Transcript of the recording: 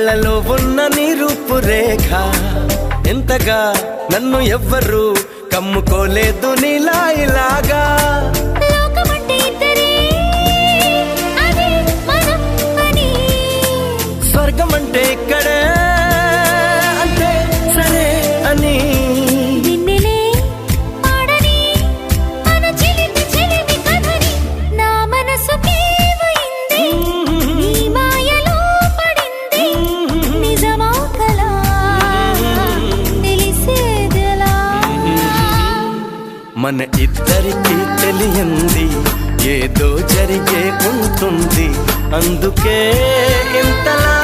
కళ్ళలో ఉన్న నీ రూపురేఖ ఎంతగా నన్ను ఎవ్వరు కమ్ముకోలేదు నీలా ఇలాగా. స్వర్గం అంటే ఇక్కడే అంటే సరే అని మన ఇద్దరికి తెలియంది ఏదో జరిగే ఉంటుంది అందుకే ఇంతలా